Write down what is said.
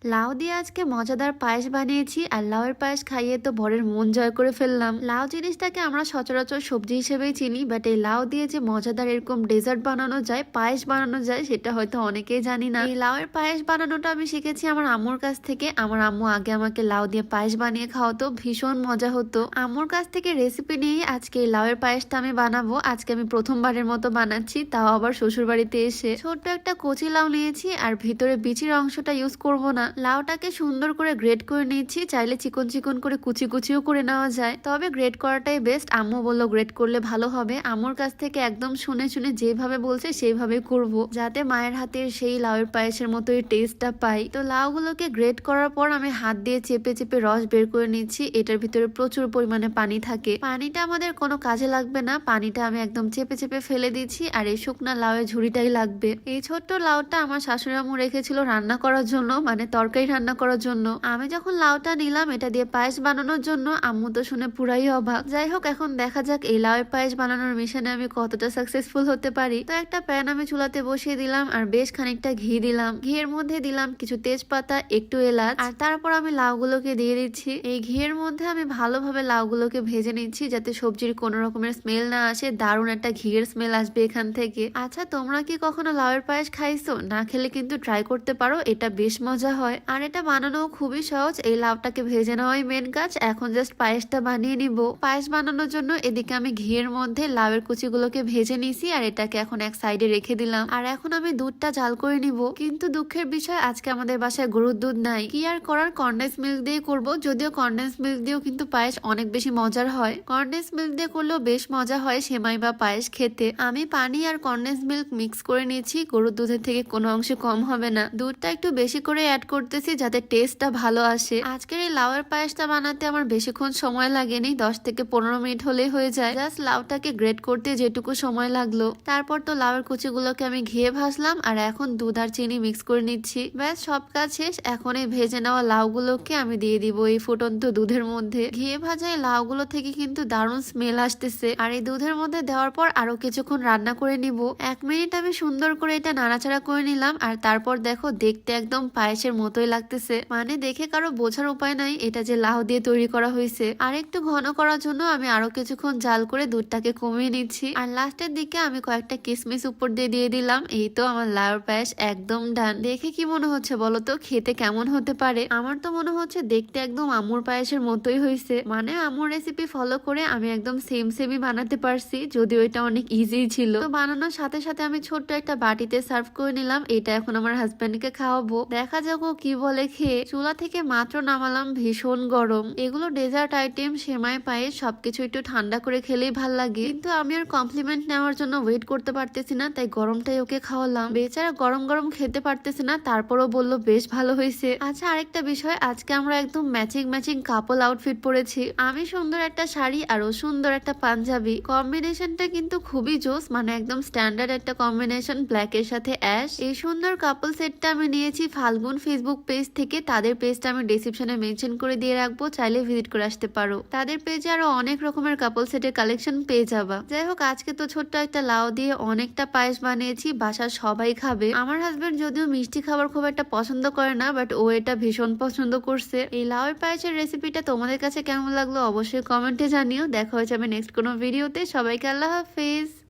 লাউ দিয়ে আজকে মজাদার পায়েস বানিয়েছি আর লাউয়ের পায়েস খাইয়ে তো বরের মন জয় করে ফেললাম। লাউ জিনিসটাকে আমরা সচরাচর সবজি হিসেবেই চিনি, বাট এই লাউ দিয়ে যে মজাদার এরকম ডেজার্ট বানানো যায়, পায়েস বানানো যায়, সেটা হয়তো অনেকেই জানি না। এই লাউয়ের পায়েস বানানোটা আমি শিখেছি আমার আম্মুর কাছ থেকে। আমার আম্মু আগে আমাকে লাউ দিয়ে পায়েস বানিয়ে খাওয়াতো, ভীষণ মজা হতো। আম্মুর কাছ থেকে রেসিপি নিয়ে আজকে এই লাউয়ের পায়েসটা আমি বানাবো। আজকে আমি প্রথমবারের মতো বানাচ্ছি, তাও আবার শ্বশুর বাড়িতে এসে। ছোট্ট একটা কচি লাউ নিয়েছি আর ভিতরে বিচির অংশটা ইউজ করব না। লাউটাকে সুন্দর করে গ্রেট করে নিয়েছি, চাইলে চিকন চিকন করে কুচি কুচিও করে নেওয়া যায়, তবে গ্রেট করাটাই বেস্ট। আম্মু বললো গ্রেট করলে ভালো হবে। আম্মুর কাছ থেকে একদম শুনে শুনে যেভাবে বলছে সেইভাবে করব, যাতে মায়ের হাতের সেই লাউয়ের পায়েসের মতোই টেস্টটা পাই। তো লাউগুলোকে গ্রেট করার পর আমি হাত দিয়ে চেপে চেপে রস বের করে নিচ্ছি। এটার ভিতরে প্রচুর পরিমাণে পানি থাকে, পানিটা আমাদের কোনো কাজে লাগবে না, পানিটা আমি একদম চেপে চেপে ফেলে দিচ্ছি। আর এই শুকনা লাউয়ের ঝুড়িটাই লাগবে। এই ছোট্ট লাউটা আমার শাশুড়ি আম্মু রেখেছিল রান্না করার জন্য, মানে তরকারি রান্না করার জন্য। আমি যখন লাউটা নিলাম এটা দিয়ে পায়েস বানানোর জন্য, আম্মু তো শুনে পুরাই অবাক। যাই হোক, এখন দেখা যাক এই লাউয়ের পায়েস বানানোর মিশনে আমি কতটা সাকসেসফুল হতে পারি। তো একটা প্যান আমি চুলাতে বসিয়ে দিলাম আর বেশ খানিকটা ঘি দিলাম। ঘিয়ের মধ্যে দিলাম কিছু তেজপাতা, একটু এলাচ, আর তারপর আমি লাউগুলোকে দিয়ে দিচ্ছি। এই ঘিয়ের মধ্যে আমি ভালোভাবে লাউগুলোকে ভেজে নিচ্ছি, যাতে সবজির কোনো রকমের স্মেল না আসে। দারুণ একটা ঘিয়ের স্মেল আসবে এখান থেকে। আচ্ছা, তোমরা কি কখনো লাউয়ের পায়েস খাইছো? না খেলে কিন্তু ট্রাই করতে পারো, এটা বেশ মজা হয় আর এটা বানানো খুবই সহজ। এই লাউটাকে ভেজে নেওয়াই মেন কাজ। এখন জাস্ট পায়েসটা বানিয়ে নিব। পায়েস বানানোর জন্য এদিকে আমি ঘিয়ের মধ্যে লাউয়ের কুচিগুলোকে ভেজে নিছি আর এটাকে এখন এক সাইডে রেখে দিলাম। আর এখন আমি দুধটা জাল করে নিব। কিন্তু দুঃখের বিষয়, আজকে আমাদের বাসায় গরুর দুধ নাই। কি আর করার, কনডেন্স মিল্ক দিয়ে করব। যদিও কনডেন্স মিল্ক দিয়েও কিন্তু পায়েস অনেক বেশি মজার হয়। কনডেন্স মিল্ক দিয়ে করলেও বেশ মজা হয় সেমাই বা পায়েস খেতে। আমি পানি আর কনডেন্স মিল্ক মিক্স করে নিয়েছি। গরুর দুধের থেকে কোনো অংশে কম হবে না। দুধটা একটু বেশি করে অ্যাড করতেছি যাতে টেস্টটা ভালো আসে। আজকের এই লাউয়ের পায়েসটা বানাতে আমার বেশিক্ষণ সময় লাগেনি, 10 থেকে 15 মিনিট হলেই হয়ে যায়। জাস্ট লাউটাকে গ্রেট করতে যেটুকু সময় লাগলো। তারপর তো লাউয়ের কুচিগুলোকে আমি ঘিয়ে ভাজলাম আর এখন দুধ আর চিনি মিক্স করে নিচ্ছি। ব্যাস, সব কাজ শেষ। এখন এই ভেজে নেওয়া লাউগুলোকে আমি দিয়ে দিব এই ফুটন্ত দুধের মধ্যে। ঘিয়ে ভাজা এই লাউগুলো থেকে কিন্তু দারুণ স্মেল আসতেছে। আর এই দুধের মধ্যে দেওয়ার পর আরো কিছুক্ষণ রান্না করে নিব। 1 মিনিট আমি সুন্দর করে এটা নাড়াচাড়া করে নিলাম আর তারপর দেখো, দেখতে একদম পায়েসের মতোই লাগতেছে। মানে দেখে কারো বোঝার উপায় নাই এটা যে লাউ দিয়ে তৈরি করা হয়েছে। আর একটু ঘন করার জন্য আমি আরো কিছুক্ষণ জাল করে দুধটাকে কমিয়ে নিচ্ছি। আর লাস্টের দিকে আমি কয়েকটা কিশমিশ উপর দিয়ে দিলাম। এই তো আমার লাউয়ের পায়েস একদম ডান। দেখে কি মনে হচ্ছে বলো তো, খেতে কেমন হতে পারে? আমার তো মনে হচ্ছে দেখতে একদম আম্মুর পায়েসের মতোই হয়েছে। মানে আম্মুর রেসিপি ফলো করে আমি একদম সেমই বানাতে পারছি, যদিও এটা অনেক ইজি ছিল। তো বানানোর সাথে সাথে আমি ছোট্ট একটা বাটিতে সার্ভ করে নিলাম। এটা এখন আমার হাজবেন্ডকে খাওয়াবো, দেখা যাক ও কি বলে খেয়ে। চুলা থেকে মাত্র নামালাম, ভীষণ গরম। এগুলো ডেজার্ট আইটেম, সেমাই পায়েস সবকিছু একটু ঠান্ডা করে খেলেই ভাল লাগে। কিন্তু আমি আর কমপ্লিমেন্ট নেওয়ার জন্য ওয়েট করতে পারতেছি না, তাই গরমটাই ওকে খাওয়ালাম। বেচারা গরম গরম খেতে পারতেছে না, তারপরও বললো বেশ ভালো হয়েছে। আচ্ছা, আরেকটা বিষয়, আজকে আমরা একদম ম্যাচিং কাপল আউটফিট পরেছি। আমি সুন্দর একটা শাড়ি আর ও সুন্দর একটা পাঞ্জাবি। কম্বিনেশনটা কিন্তু খুবই জোস, মানে একদম স্ট্যান্ডার্ড একটা কম্বিনেশন, ব্ল্যাক এর সাথে অ্যাশ। এই সুন্দর কাপল সেটটা আমি নিয়েছি ফাল্গুন ফেসবুক পেজ থেকে। তাদের পেজটা আমি ডেসক্রিপশনে মেনশন করে দিয়ে রাখবো, চাইলে ভিজিট করে আসতে পারো। তাদের পেজে আরো অনেক রকমের কাপল সেটের কালেকশন পেয়ে যাবা। যাই হোক, আজকে তো ছোট্ট একটা লাউ দিয়ে অনেকটা পায়েস বানিয়েছি, বাসার সবাই খাবে। আমার হাজবেন্ড যদিও মিষ্টি খাবার খুব একটা পছন্দ করে না, বাট ও এটা ভীষণ পছন্দ করছে। এই লাউয়ের পায়েসের রেসিপিটা তোমাদের কাছে কেমন লাগলো অবশ্যই কমেন্টে জানিও। দেখা হয়ে যাবে নেক্সট কোনো ভিডিওতে। সবাইকে আল্লাহ হাফেজ।